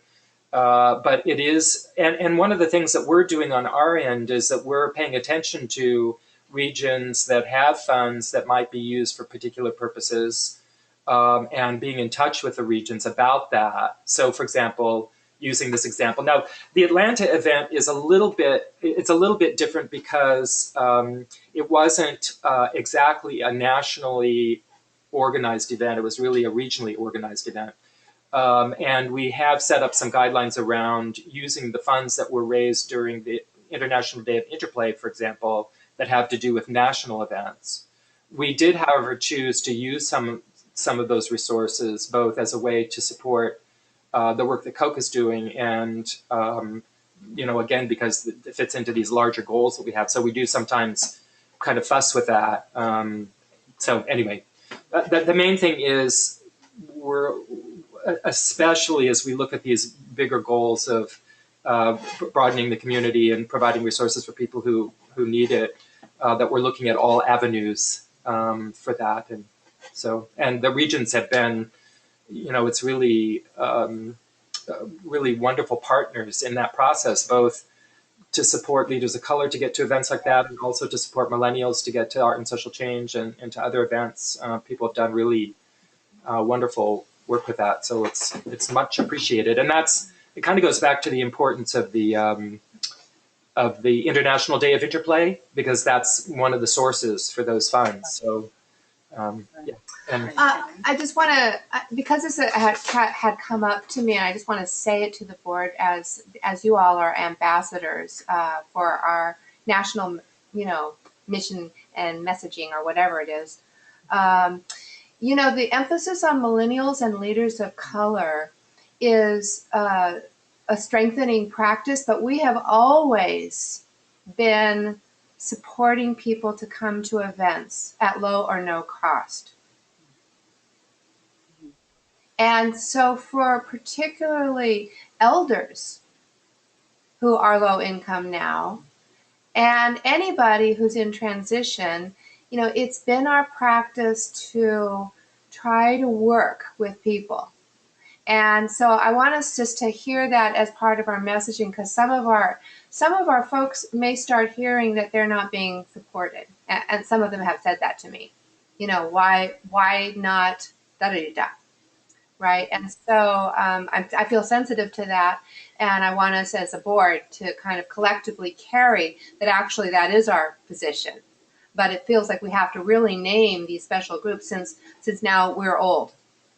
But it is, and one of the things that we're doing on our end is that we're paying attention to regions that have funds that might be used for particular purposes, and being in touch with the regions about that. So, for example, using this example, now the Atlanta event is a little bit different because it wasn't exactly a nationally organized event. It was really a regionally organized event. And we have set up some guidelines around using the funds that were raised during the International Day of Interplay, for example, that have to do with national events. We did, however, choose to use some of those resources, both as a way to support the work that Coke is doing, and again, because it fits into these larger goals that we have. So we do sometimes kind of fuss with that. So anyway, the main thing is especially as we look at these bigger goals of broadening the community and providing resources for people who need it, that we're looking at all avenues for that. And the regions have been, it's really, really wonderful partners in that process, both to support leaders of color to get to events like that, and also to support millennials to get to art and social change and to other events. People have done really wonderful work with that, so it's much appreciated. And it kind of goes back to the importance of the International Day of Interplay, because that's one of the sources for those funds. So yeah. I just want to, because this had come up to me, and I just want to say it to the board as you all are ambassadors for our national, mission and messaging, or whatever it is. The emphasis on millennials and leaders of color is a strengthening practice, but we have always been supporting people to come to events at low or no cost. And so for particularly elders who are low income now, and anybody who's in transition, it's been our practice to try to work with people. And so I want us just to hear that as part of our messaging, because some of our folks may start hearing that they're not being supported. And some of them have said that to me. Why not da-da-da-da, right? And so I feel sensitive to that. And I want us as a board to kind of collectively carry that actually that is our position. But it feels like we have to really name these special groups since now we're old.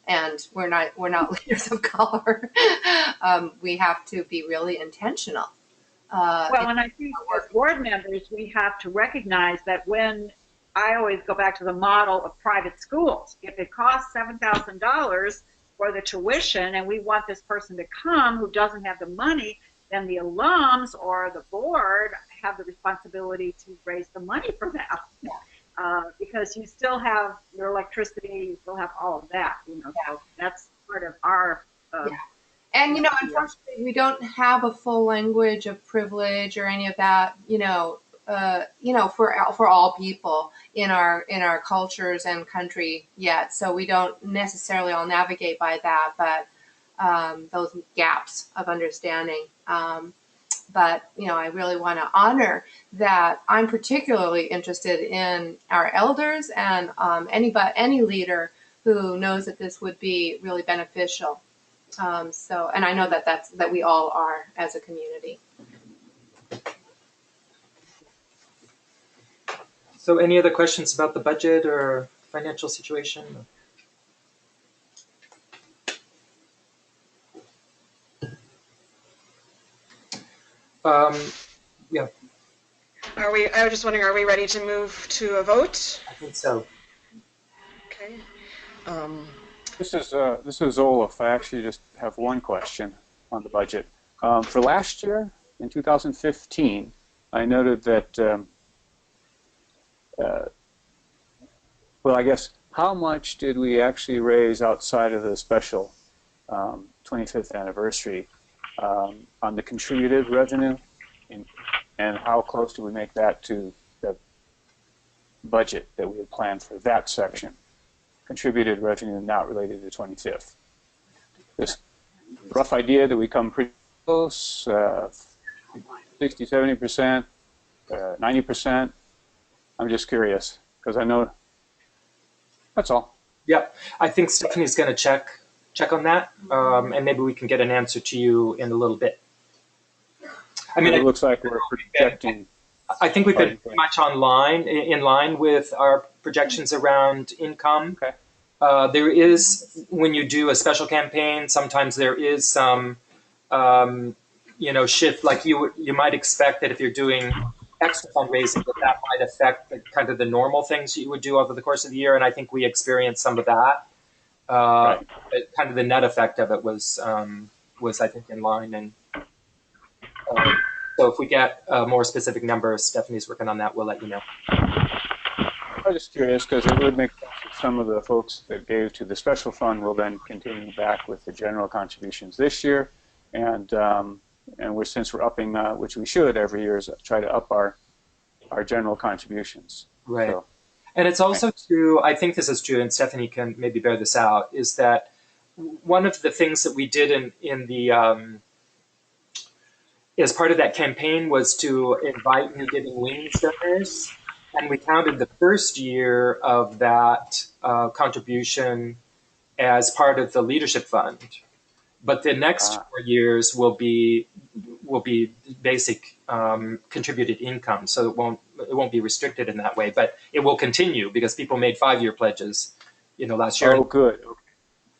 and we're not leaders of color. We have to be really intentional. Well, and I think as board members, we have to recognize that when I always go back to the model of private schools, if it costs $7,000 for the tuition and we want this person to come who doesn't have the money, then the alums or the board have the responsibility to raise the money for that. Because you still have your electricity, you still have all of that, so that's part of our And unfortunately, we don't have a full language of privilege or any of that. For all people in our cultures and country yet. So we don't necessarily all navigate by that, but those gaps of understanding. But I really want to honor that. I'm particularly interested in our elders and any leader who knows that this would be really beneficial. And I know that we all are as a community. So any other questions about the budget or financial situation? Yeah. I was just wondering, are we ready to move to a vote? I think so. Okay. This is Olaf. I actually just have one question on the budget. For last year, in 2015, I noted that, well, I guess, how much did we actually raise outside of the special 25th anniversary on the contributed revenue? And how close do we make that to the budget that we had planned for that section? Contributed revenue not related to 25th. This rough idea that we come pretty close, 60, 70%, 90%. I'm just curious because I know. That's all. Yeah, I think Stephanie's going to check on that, and maybe we can get an answer to you in a little bit. I mean, it looks like we're projecting. I think we've been pretty much in line with our projections around income. Okay. There is, when you do a special campaign, sometimes there is some, shift. Like you might expect that if you're doing extra fundraising, that might affect kind of the normal things you would do over the course of the year. And I think we experienced some of that. Right. But kind of the net effect of it was I think in line. And so if we get more specific numbers, Stephanie's working on that. We'll let you know. I was just curious because it would make sense that some of the folks that gave to the special fund will then continue back with the general contributions this year, and since we're upping, which we should every year, is try to up our general contributions. Right. So, and it's also true, I think this is true, and Stephanie can maybe bear this out, is that one of the things that we did in the as part of that campaign was to invite New Giving Wings donors. And we counted the first year of that contribution as part of the leadership fund, but the next 4 years will be basic contributed income. So it won't be restricted in that way, but it will continue because people made 5-year pledges, last year. Oh, good. Okay.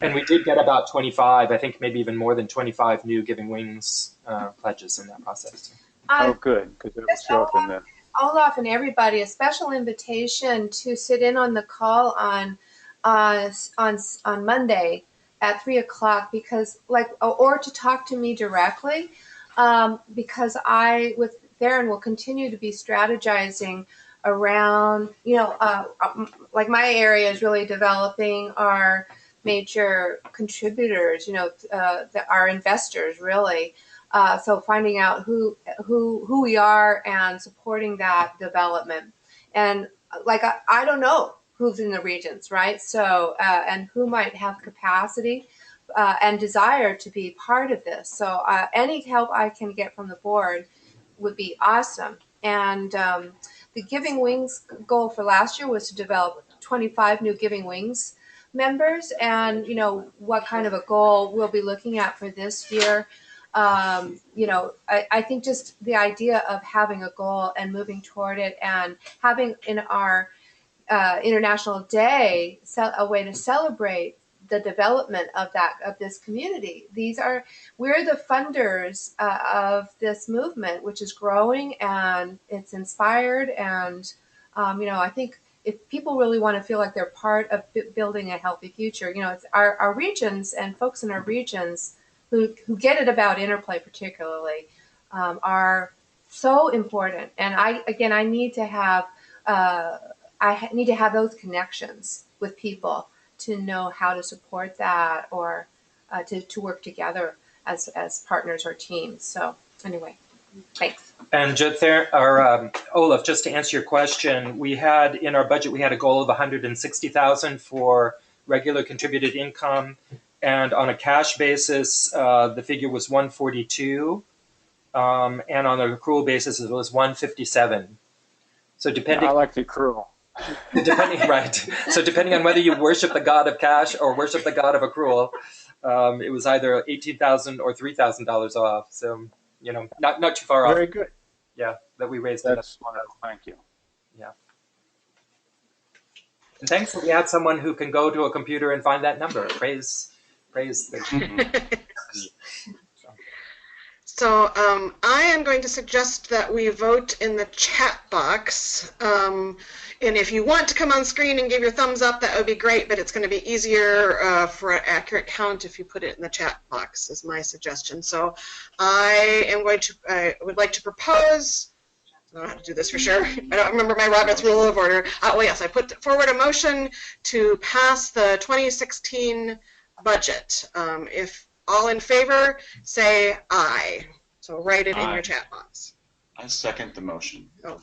And we did get about 25, I think maybe even more than 25 new Giving Wings pledges in that process. Oh, good, because it will show up in the. Olaf and everybody, a special invitation to sit in on the call on Monday at 3:00 because or to talk to me directly because I with Theron will continue to be strategizing around like my area is really developing our major contributors, our investors really. So finding out who we are and supporting that development, and I don't know who's in the regions, right? So and who might have capacity and desire to be part of this. So any help I can get from the board would be awesome. And the Giving Wings goal for last year was to develop 25 new Giving Wings members, and what kind of a goal we'll be looking at for this year. I think just the idea of having a goal and moving toward it and having in our International Day a way to celebrate the development of this community. We're the funders of this movement, which is growing and it's inspired. And I think if people really want to feel like they're part of building a healthy future, it's our regions and folks in our regions who get it about interplay particularly are so important. And I need to have those connections with people to know how to support that or to work together as partners or teams. So anyway, thanks. And just there, Olaf, just to answer your question, we had in our budget, we had a goal of 160,000 for regular contributed income. And on a cash basis, the figure was 142. And on an accrual basis, it was 157. So depending, I like the accrual. Right. So depending on whether you worship the god of cash or worship the god of accrual, it was either $18,000 or $3,000 off. So not too far off. Very good. Yeah, that we raised. That's wonderful. Thank you. Yeah. And thanks that we had someone who can go to a computer and find that number. Praise the So I am going to suggest that we vote in the chat box. And if you want to come on screen and give your thumbs up, that would be great, but it's going to be easier for an accurate count if you put it in the chat box, is my suggestion. So I would like to propose, I don't know how to do this for sure. I don't remember my Robert's Rule of Order. Well, yes, I put forward a motion to pass the 2016 budget. If all in favor, say aye. So write it in your chat box. I second the motion. Oh.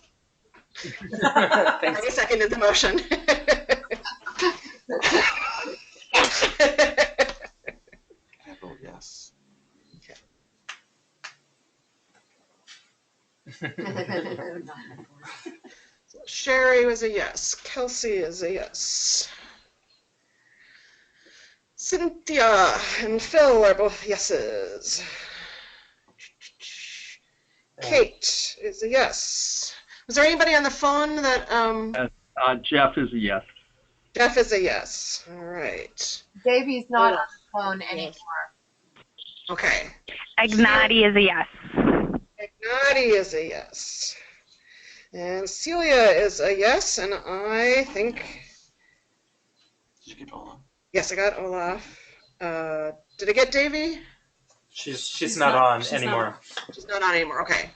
I seconded the motion. I vote yes. So Sherry was a yes. Kelsey is a yes. Cynthia and Phil are both yeses. Kate is a yes. Was there anybody on the phone that Jeff is a yes. Jeff is a yes. All right. Davey's not on the phone anymore. Okay. Ignati is a yes. Ignati is a yes. And Celia is a yes, and I think... Did you get Olaf? Yes, I got Olaf. Did I get Davey? She's not on anymore. She's not on anymore, okay.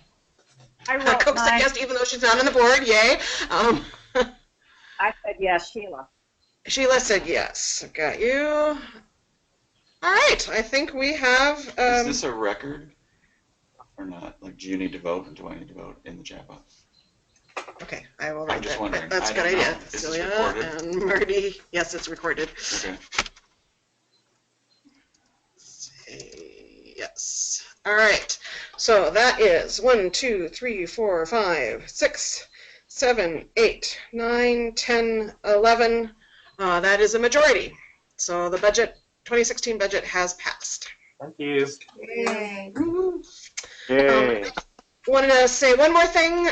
I wrote Coke said yes, even though she's not on the board, yay. I said yes, Sheila. Sheila said yes. I've got you. All right, I think we have... Is this a record or not? Like, do you need to vote, or do I need to vote in the chat box? Okay, I will I'm write just that. wondering. That's a I good don't idea. know. Is this Celia recorded? and Marty. Yes, it's recorded. Okay. Say yes. All right. So that is 1, 2, 3, 4, 5, 6, 7, 8, 9, 10, 11. That is a majority. So the budget, 2016 budget, has passed. Thank you. Yay. Yay. Wanted to say one more thing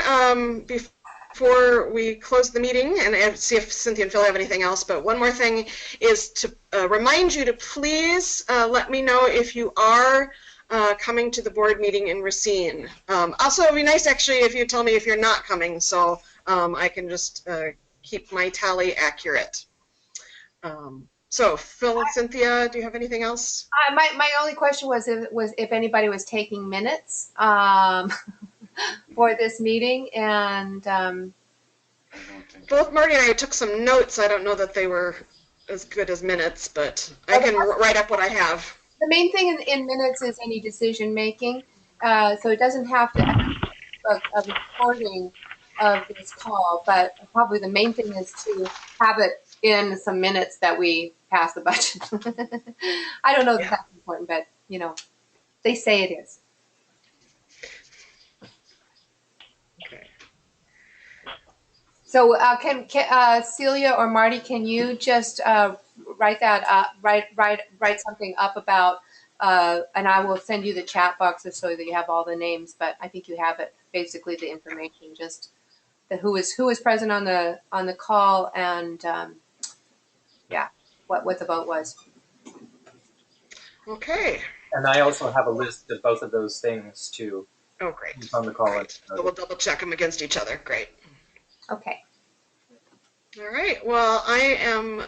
before we close the meeting and see if Cynthia and Phil have anything else. But one more thing is to remind you to please let me know if you are coming to the board meeting in Racine. Also, it would be nice actually if you tell me if you're not coming, so I can just keep my tally accurate. So, Phil and Cynthia, do you have anything else? My only question was if anybody was taking minutes for this meeting, and I don't think. both Marty and I took some notes. I don't know that they were as good as minutes, but I can write up what I have. the main thing in minutes is any decision making. So it doesn't have to have a recording of this call, but probably the main thing is to have it in some minutes that we pass the budget. I don't know if that's important, but they say it is. Okay. So can Celia or Marty, can you just write that up, write something up about, and I will send you the chat boxes so that you have all the names, but I think you have it, basically the information, just who was present on the call and what the vote was. Okay. And I also have a list of both of those things too. Oh, great. Who's on the call. Great. So we'll double check them against each other. Great. Okay. All right. Well, I am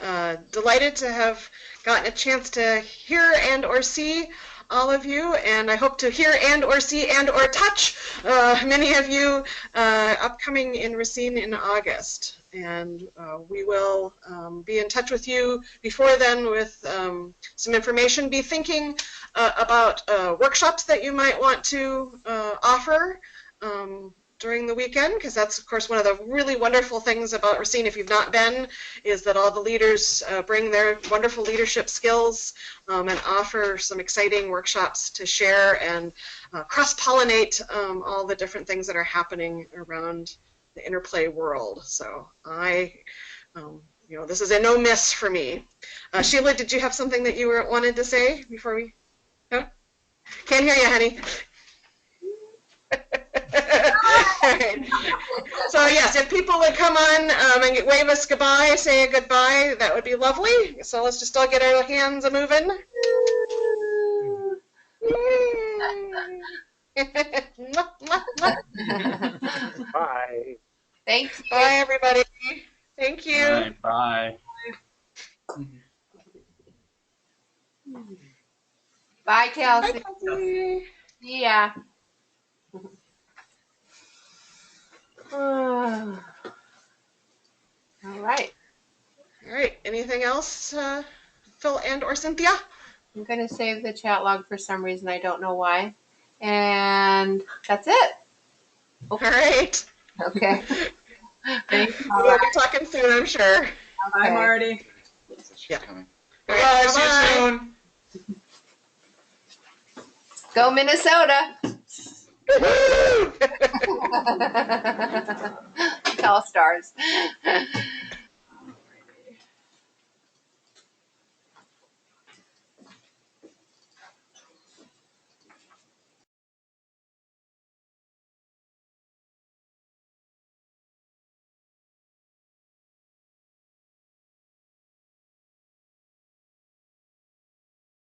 delighted to have gotten a chance to hear and or see all of you, and I hope to hear and or see and or touch many of you upcoming in Racine in August. And we will be in touch with you before then with some information. Be thinking about workshops that you might want to offer during the weekend, because that's of course one of the really wonderful things about Racine, if you've not been, is that all the leaders bring their wonderful leadership skills and offer some exciting workshops to share and cross-pollinate all the different things that are happening around the interplay world. So this is a no miss for me. Sheila, did you have something that you wanted to say before we? No? Can't hear you, honey. Right. So yes, if people would come on and wave us goodbye, say a goodbye, that would be lovely. So let's just all get our hands moving. Bye. Thanks. Bye, everybody. Thank you. All right, bye. Bye, Kelsey. Bye, Kelsey. Yeah. All right. All right. Anything else, Phil and or Cynthia? I'm going to save the chat log for some reason. I don't know why. And that's it. All right. Okay. Thanks. We'll be talking soon, I'm sure. Bye, Marty. Yeah. All right, see you soon. Go Minnesota. All stars.